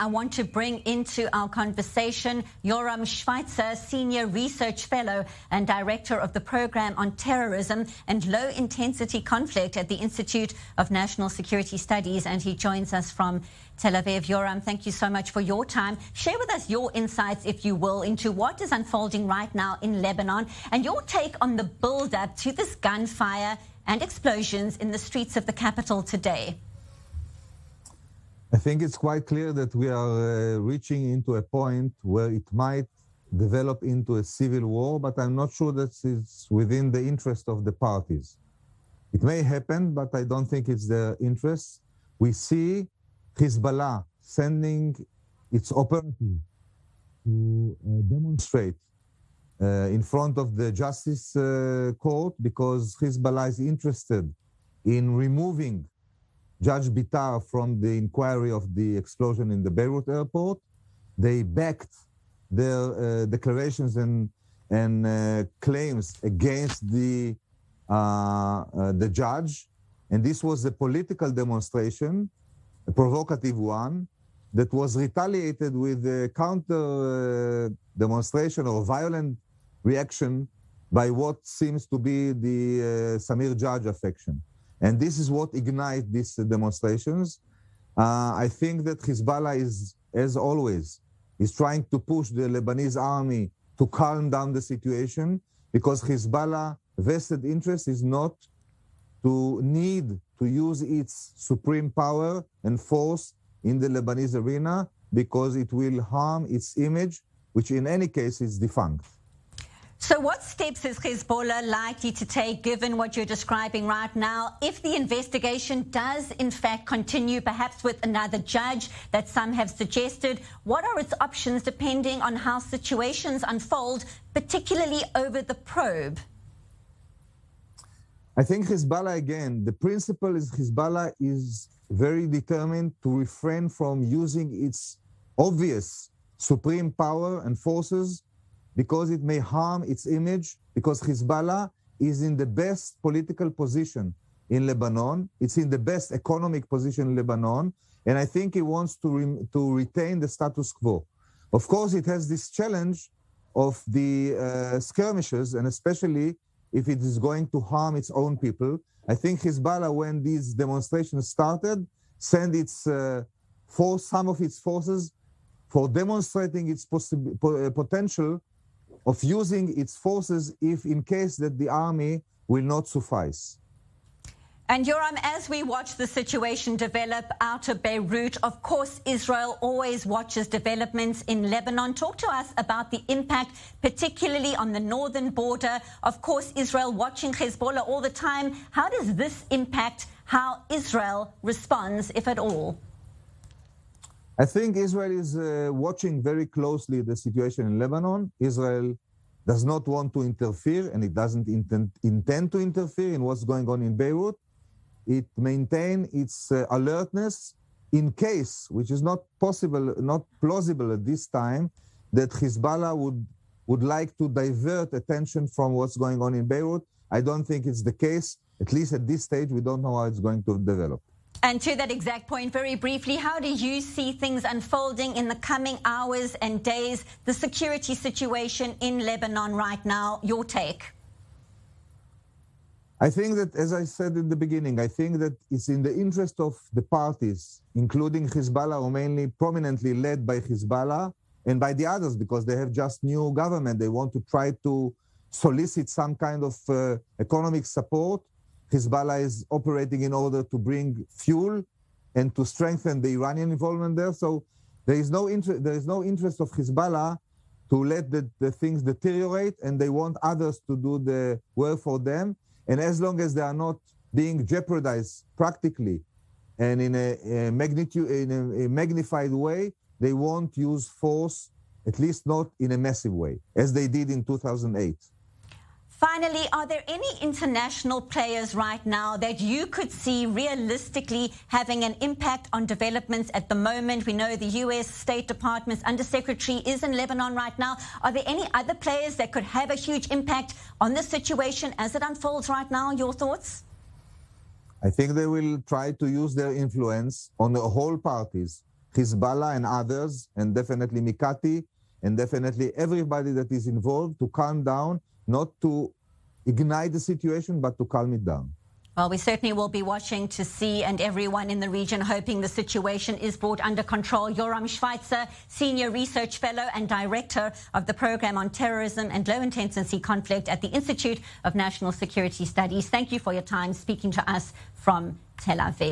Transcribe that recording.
I want to bring into our conversation Yoram Schweitzer, Senior Research Fellow and Director of the Program on Terrorism and Low-Intensity Conflict at the Institute of National Security Studies, and he joins us from Tel Aviv. Yoram, thank you so much for your time. Share with us your insights, if you will, into what is unfolding right now in Lebanon and your take on the build-up to this gunfire and explosions in the streets of the capital today. I think it's quite clear that we are reaching into a point where it might develop into a civil war, but I'm not sure that it's within the interest of the parties. It may happen, but I don't think it's their interest. We see Hezbollah sending its operative to demonstrate in front of the Justice Court because Hezbollah is interested in removing Judge Bitar from the inquiry of the explosion in the Beirut airport. They backed their declarations and claims against the judge. And this was a political demonstration, a provocative one, that was retaliated with a counter demonstration or violent reaction by what seems to be the Samir Judge faction. And this is what ignites these demonstrations. I think that Hezbollah is, as always, is trying to push the Lebanese army to calm down the situation because Hezbollah vested interest is not to need to use its supreme power and force in the Lebanese arena because it will harm its image, which in any case is defunct. So what steps is Hezbollah likely to take, given what you're describing right now, if the investigation does in fact continue, perhaps with another judge that some have suggested? What are its options depending on how situations unfold, particularly over the probe? I think Hezbollah, again, the principle is Hezbollah is very determined to refrain from using its obvious supreme power and forces because it may harm its image, because Hezbollah is in the best political position in Lebanon. It's in the best economic position in Lebanon. And I think it wants to retain the status quo. Of course, it has this challenge of the skirmishes, and especially if it is going to harm its own people. I think Hezbollah, when these demonstrations started, sent its some of its forces for demonstrating its potential of using its forces if in case that the army will not suffice. And Yoram, as we watch the situation develop out of Beirut, of course, Israel always watches developments in Lebanon. Talk to us about the impact, particularly on the northern border. Of course, Israel watching Hezbollah all the time. How does this impact how Israel responds, if at all? I think Israel is watching very closely the situation in Lebanon. Israel does not want to interfere, and it doesn't intend to interfere in what's going on in Beirut. It maintains its alertness in case, which is not possible, not plausible at this time, that Hezbollah would like to divert attention from what's going on in Beirut. I don't think it's the case. At least at this stage, we don't know how it's going to develop. And to that exact point, very briefly, how do you see things unfolding in the coming hours and days, the security situation in Lebanon right now? Your take? I think that, as I said in the beginning, I think that it's in the interest of the parties, including Hezbollah, or mainly prominently led by Hezbollah, and by the others, because they have just new government. They want to try to solicit some kind of economic support. Hezbollah is operating in order to bring fuel and to strengthen the Iranian involvement there. So there is no interest of Hezbollah to let the things deteriorate, and they want others to do the work for them. And as long as they are not being jeopardized practically and in a magnified way, they won't use force, at least not in a massive way, as they did in 2008. Finally, are there any international players right now that you could see realistically having an impact on developments at the moment? We know the U.S. State Department's Undersecretary is in Lebanon right now. Are there any other players that could have a huge impact on the situation as it unfolds right now? Your thoughts? I think they will try to use their influence on the whole parties Hezbollah and others, and definitely Mikati, and definitely everybody that is involved to calm down, not to ignite the situation, but to calm it down. Well, we certainly will be watching to see, and everyone in the region hoping the situation is brought under control. Yoram Schweitzer, Senior Research Fellow and Director of the Program on Terrorism and Low-Intensity Conflict at the Institute of National Security Studies. Thank you for your time speaking to us from Tel Aviv.